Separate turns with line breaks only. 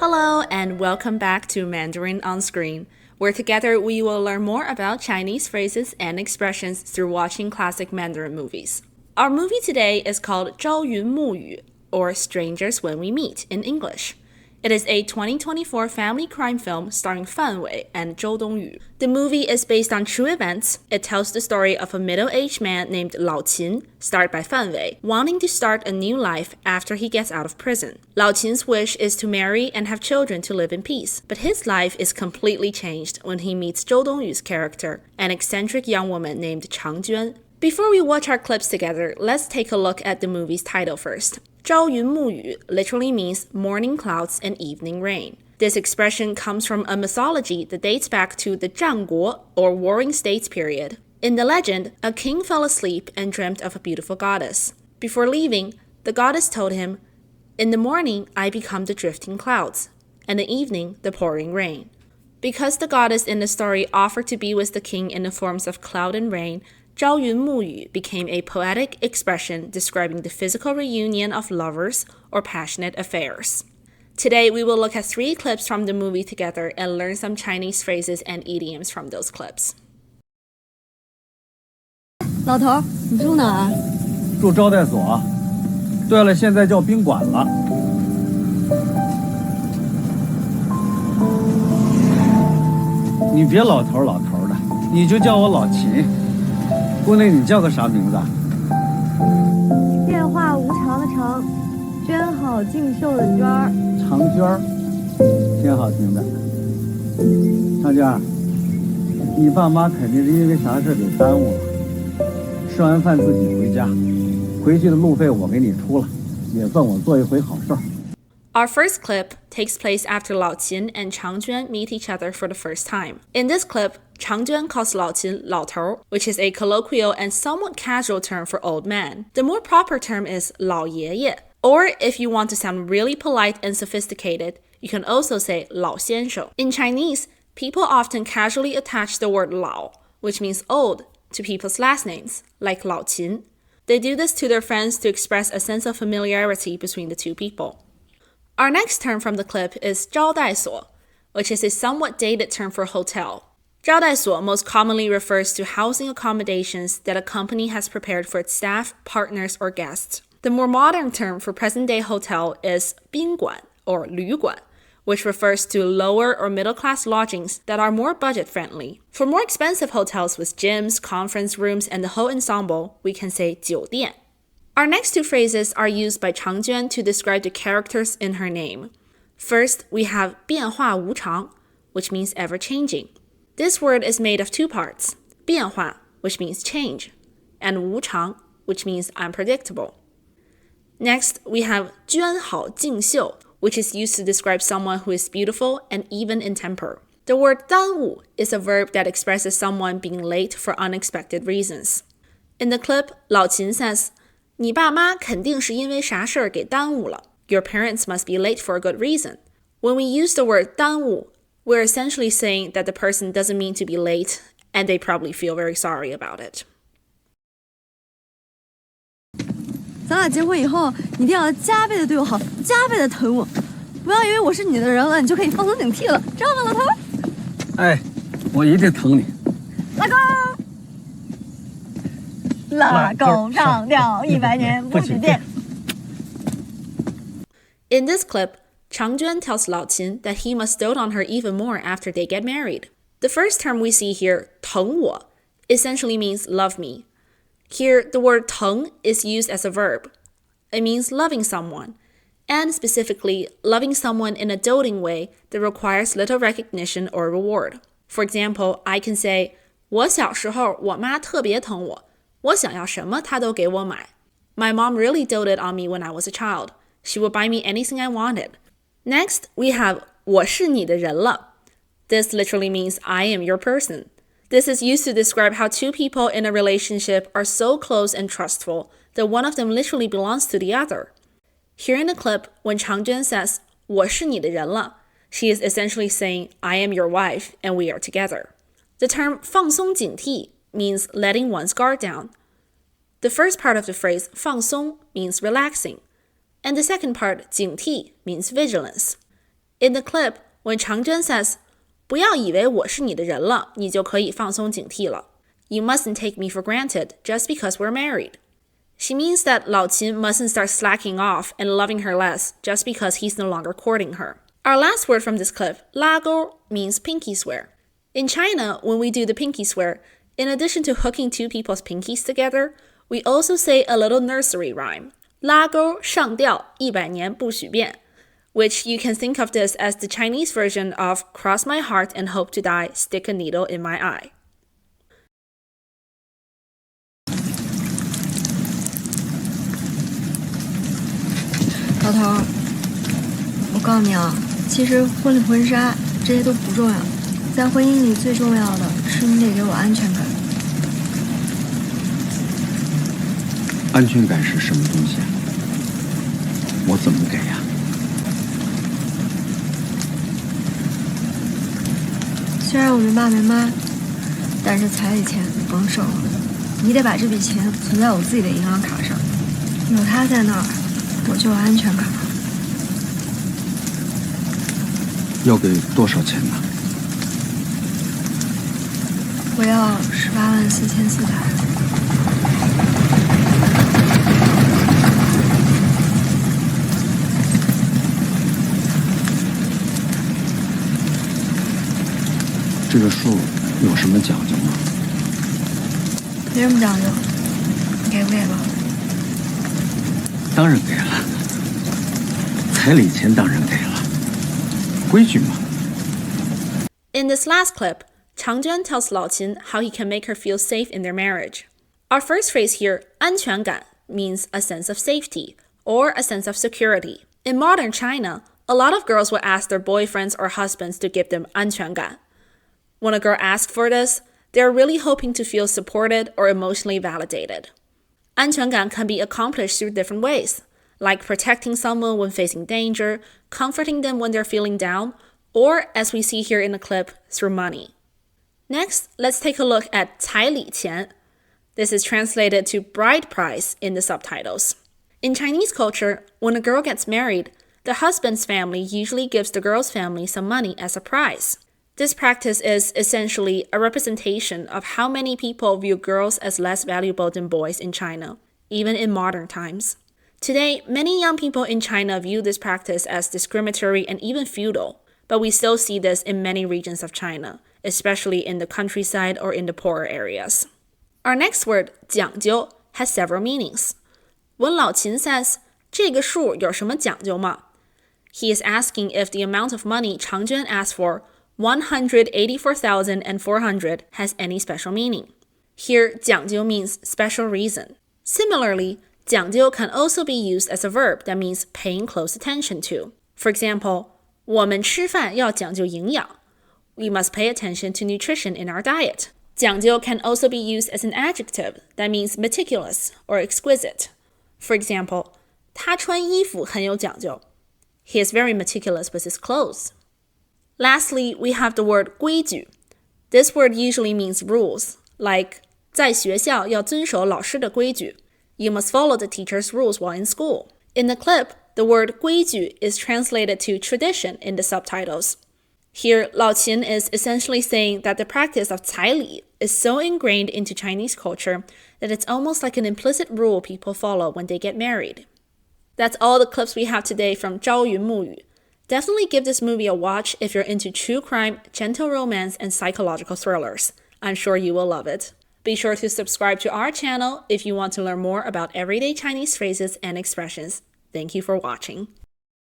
Hello and welcome back to Mandarin on Screen, where together we will learn more about Chinese phrases and expressions through watching classic Mandarin movies. Our movie today is called 朝云暮雨, or Strangers When We Meet in English. It is a 2024 family crime film starring Fan Wei and Zhou Dongyu. The movie is based on true events. It tells the story of a middle-aged man named Lao Qin, starred by Fan Wei, wanting to start a new life after he gets out of prison. Lao Qin's wish is to marry and have children to live in peace, but his life is completely changed when he meets Zhou Dongyu's character, an eccentric young woman named Chang Juan. Before we watch our clips together, let's take a look at the movie's title first. 朝云暮雨 literally means morning clouds and evening rain. This expression comes from a mythology that dates back to the 战国 or Warring States period. In the legend, a king fell asleep and dreamt of a beautiful goddess. Before leaving, the goddess told him, "In the morning, I become the drifting clouds, and the evening, the pouring rain." Because the goddess in the story offered to be with the king in the forms of cloud and rain, 朝云暮雨 became a poetic expression describing the physical reunion of lovers or passionate affairs. Today, we will look at 3 clips from the movie together and learn some Chinese phrases and idioms from those clips.
老头，你住哪儿？
住招待所。对了，现在叫宾馆了。你别老头老头的，你就叫我老秦。姑娘，你叫个啥名字？
变化无常的常，娟好竞秀的娟儿。
长娟儿，挺好听的。长娟儿，你爸妈肯定是因为啥事给耽误了。吃完饭自己回家，回去的路费我给你出了，也算我做一回好事儿。
Our first clip takes place after Lao Qin and Chang Juan meet each other for the first time. In this clip, Chang Juan calls Lao Qin 老头, which is a colloquial and somewhat casual term for old man. The more proper term is 老爷爷, or if you want to sound really polite and sophisticated, you can also say 老先生. In Chinese, people often casually attach the word 老, which means old, to people's last names, like 老秦. They do this to their friends to express a sense of familiarity between the two people. Our next term from the clip is 招待所, which is a somewhat dated term for hotel. 招待所 most commonly refers to housing accommodations that a company has prepared for its staff, partners, or guests. The more modern term for present-day hotel is 宾馆 or 旅馆, which refers to lower or middle-class lodgings that are more budget-friendly. For more expensive hotels with gyms, conference rooms, and the whole ensemble, we can say 酒店. Our next 2 phrases are used by Chang Juan to describe the characters in her name. First, we have 变化无常, which means ever-changing. This word is made of 2 parts, 变化, which means change, and 无常, which means unpredictable. Next, we have 娟好竞秀, which is used to describe someone who is beautiful and even in temper. The word 耽误 is a verb that expresses someone being late for unexpected reasons. In the clip, Lao Qin says, 你爸妈肯定是因为啥事儿给耽误了. Your parents must be late for a good reason. When we use the word 耽误, we're essentially saying that the person doesn't mean to be late, and they probably feel very sorry about it.
咱俩结婚以后，你一定要加倍的对我好，加倍的疼我。不要以为我是你的人了，你就可以放松警惕了，知道吗，老头？
哎，我一定疼你。
拉钩，拉钩上吊100年不许变。
In this clip, Chang Juan tells Lao Qin that he must dote on her even more after they get married. The first term we see here, 疼我, essentially means love me. Here, the word 疼 is used as a verb. It means loving someone, and specifically, loving someone in a doting way that requires little recognition or reward. For example, I can say, 我小时候我妈特别疼我，我想要什么她都给我买. My mom really doted on me when I was a child. She would buy me anything I wanted. Next, we have 我是你的人了. This literally means I am your person. This is used to describe how 2 people in a relationship are so close and trustful that one of them literally belongs to the other. Here in the clip, when Chang Juan says 我是你的人了, she is essentially saying I am your wife and we are together. The term 放松警惕 means letting one's guard down. The first part of the phrase 放松 means relaxing, and the second part 警惕 means vigilance. In the clip, when Changjuan says, 不要以为我是你的人了，你就可以放松警惕了。You mustn't take me for granted just because we're married. She means that 老秦 mustn't start slacking off and loving her less just because he's no longer courting her. Our last word from this clip, 拉钩, means pinky swear. In China, when we do the pinky swear, in addition to hooking two people's pinkies together, we also say a little nursery rhyme. 拉钩上吊100年不许变, which you can think of this as the Chinese version of cross my heart and hope to die, stick a needle in my eye.
老头，我告诉你啊，其实婚礼婚纱这些都不重要，在婚姻里最重要的是你得给我安全感。
安全感是什么东西啊？我怎么给呀？
虽然我没爸没妈，但是彩礼钱你甭收了，你得把这笔钱存在我自己的银行卡上，有他在那儿，我就有安全感了。
要给多少钱呢？
我要184400。
这个数有什么讲究吗？
没什么讲究，你给不给吧？
当然给了，彩礼钱当然给了，规矩嘛。
In this last clip, Changjuan tells Lao Qin how he can make her feel safe in their marriage. Our first phrase here, 安全感, means a sense of safety or a sense of security. In modern China, a lot of girls will ask their boyfriends or husbands to give them 安全感. When a girl asks for this, they're really hoping to feel supported or emotionally validated. 安全感 can be accomplished through different ways, like protecting someone when facing danger, comforting them when they're feeling down, or, as we see here in the clip, through money. Next, let's take a look at 彩礼钱. This is translated to bride price in the subtitles. In Chinese culture, when a girl gets married, the husband's family usually gives the girl's family some money as a prize. This practice is essentially a representation of how many people view girls as less valuable than boys in China, even in modern times. Today, many young people in China view this practice as discriminatory and even feudal, but we still see this in many regions of China, especially in the countryside or in the poorer areas. Our next word, 讲究, has several meanings. When Lao Qin says, 这个数有什么讲究吗? He is asking if the amount of money Changjuan asked for, 184,400, has any special meaning. Here, 讲究 means special reason. Similarly, 讲究 can also be used as a verb that means paying close attention to. For example, 我们吃饭要讲究营养. We must pay attention to nutrition in our diet. 讲究 can also be used as an adjective that means meticulous or exquisite. For example, 他穿衣服很有讲究. He is very meticulous with his clothes. Lastly, we have the word 规矩. This word usually means rules, like 在学校要遵守老师的规矩. You must follow the teacher's rules while in school. In the clip, the word 规矩 is translated to tradition in the subtitles. Here, Lao Qin is essentially saying that the practice of 彩礼 is so ingrained into Chinese culture that it's almost like an implicit rule people follow when they get married. That's all the clips we have today from 朝云暮雨. Definitely give this movie a watch if you're into true crime, gentle romance, and psychological thrillers. I'm sure you will love it. Be sure to subscribe to our channel if you want to learn more about everyday Chinese phrases and expressions. Thank you for watching.